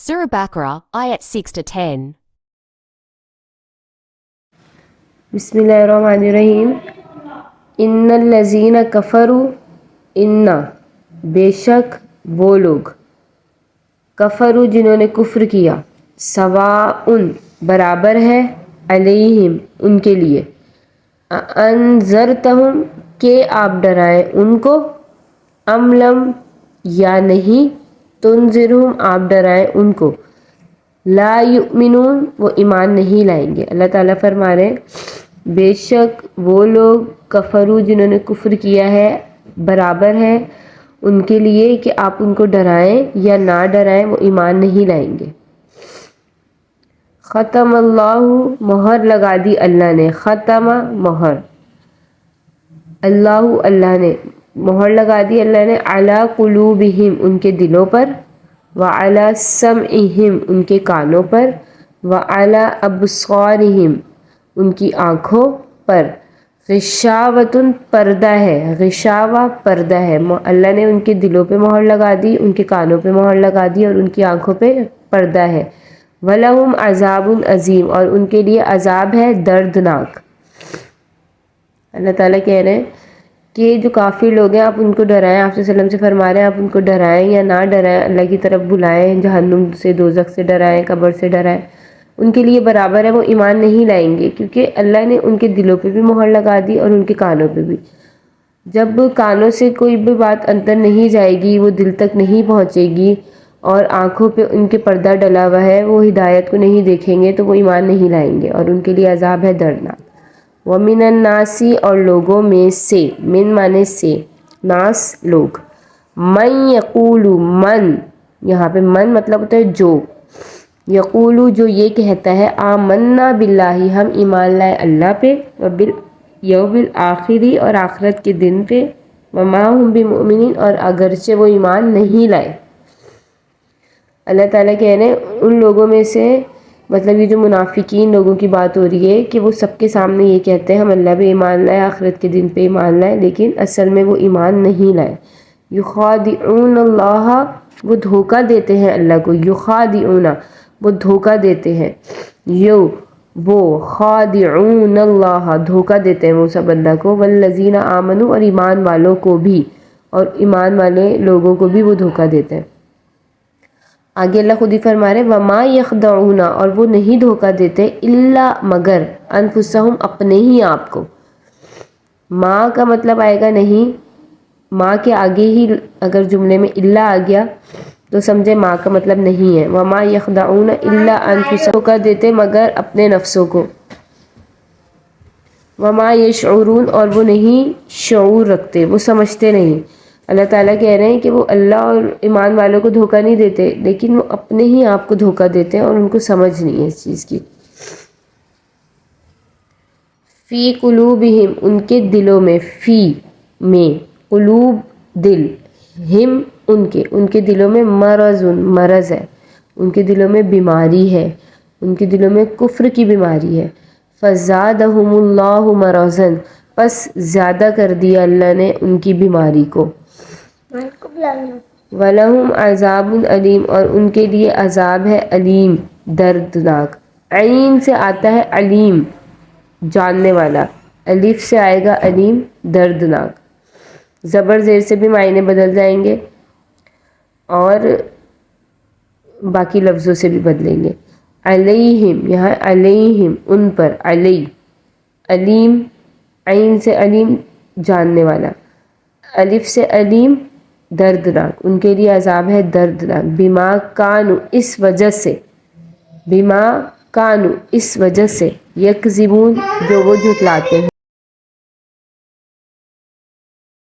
Surah Baqarah, ayat 6 to 10. बिस्मिल्लाहिर्रहमानिर्रहीम। इन्नल्लज़ीना कफ़रू, इन्ना बेशक वो लोग, कफ़रू जिन्होंने कुफ्र किया, सवाउन बराबर है, अलैहिम उनके लिए, अनज़रतहुम के आप डराएं उनको, अमलम या नहीं, तुनज़िरहुम आप डराएं उनको, ला युमिनून वो ईमान नहीं लाएंगे। अल्लाह ताला फरमा रहे बेशक वो लोग कफरू जिन्होंने कुफ्र किया है बराबर है उनके लिए कि आप उनको डराएं या ना डराएं, वो ईमान नहीं लाएंगे। ख़तम अल्लाहु मोहर लगा दी अल्लाह ने, ख़तमा मोहर, अल्लाहु अल्लाह ने मोहर लगा दी अल्लाह ने, अला कुलूबिहिम उनके दिलों पर, व अला समइहिम उनके कानों पर, व अला अबसारिहिम उनकी आँखों पर, गिशावतुन पर्दा है, गिशावा पर्दा है। अल्लाह ने उनके दिलों पे मोहर लगा दी, उनके कानों पे मोहर लगा दी और उनकी आँखों पे पर्दा है। वलहुम अज़ाबुन अज़ीम और उनके लिए अज़ाब है दर्दनाक। अल्लाह ताला कह रहे हैं कि जो काफ़िर लोग हैं आप उनको डराएं, आप सल्लम से फरमा रहे हैं आप उनको डराएं या ना डराएं, अल्लाह की तरफ बुलाएं, जहन्नुम से दोज़ख से डराएं, कब्र से डराएं, उनके लिए बराबर है, वो ईमान नहीं लाएंगे क्योंकि अल्लाह ने उनके दिलों पे भी मोहर लगा दी और उनके कानों पे भी। जब कानों से कोई भी बात अंदर नहीं जाएगी, वो दिल तक नहीं पहुँचेगी और आँखों पे उनके पर्दा डला हुआ है, वो हिदायत को नहीं देखेंगे तो वो ईमान नहीं लाएंगे और उनके लिए अज़ाब है दर्दनाक। वमिनन नासी और लोगों में से, मिन माने से, नास लोग, मन यकूलु मन, यहाँ पे मन मतलब होता है जो, यकूलु जो ये कहता है, आमन्ना बिल्लाही हम ईमान लाए अल्लाह पे, व बिल यौमिल आखिरी और आखिरत के दिन पे, वमा हुम बिमुमिनीन और अगरचे वो ईमान नहीं लाए। अल्लाह ताला कह रहे हैं उन लोगों में से, मतलब ये जो मुनाफिकीन लोगों की बात हो रही है कि वो सबके सामने ये कहते हैं हम अल्लाह पे ईमान लाए, आखिरत के दिन पे ईमान लाए, लेकिन असल में वो ईमान नहीं लाए। युखादिऊन अल्लाह वो धोखा देते हैं अल्लाह को, युखादिऊना वो धोखा देते हैं, यो वो खादिऊन अल्लाह धोखा देते हैं वो सब अल्लाह को, वल्लज़ीना आमनू और ईमान वालों को भी, और ईमान वाले लोगों को भी वो धोखा देते हैं। आगे अल्लाह खुद ही फरमा रहे वमा यखदऊना और वो नहीं धोखा देते, इल्ला मगर, अनफुसहुम अपने ही आप को। माँ का मतलब आएगा नहीं, माँ के आगे ही अगर जुमले में इल्ला आ गया तो समझे माँ का मतलब नहीं है। वमा यखदऊना इल्ला अनफुसहुम धोखा देते मगर अपने नफ्सों को। वमा यशऊरून और वो नहीं शऊर रखते, वो समझते नहीं। अल्लाह ताला कह रहे हैं कि वो अल्लाह और ईमान वालों को धोखा नहीं देते, लेकिन वो अपने ही आप को धोखा देते हैं और उनको समझ नहीं है इस चीज़ की। फ़ी कुलूबिहिम उनके दिलों में, फ़ी में, कुलूब दिल, हिम उनके दिलों में मरज़ुन मरज़ है, उनके दिलों में बीमारी है, उनके दिलों में कुफ्र की बीमारी है। फ़ज़ादहुमुल्लाहु मरज़न बस ज़्यादा कर दिया अल्लाह ने उनकी बीमारी को। वलहुम अज़ाबुन अलीम और उनके लिए अज़ाब है अलीम दर्दनाक। ऐन से आता है अलीम जानने वाला, अलिफ से आएगा अलीम दर्दनाक। ज़बर ज़ेर से भी मायने बदल जाएंगे और बाकी लफ्ज़ों से भी बदलेंगे। अलैहिम यहाँ अलैहिम उन पर, अलई अलीम, ऐन से अलीम जानने वाला, अलिफ से अलीम दर्दनाक, उनके लिए अज़ाब है दर्दनाक। बिमा कानू इस वजह से, बिमा कानू इस वजह से, यकज़िबून जो वो झुठलाते हैं।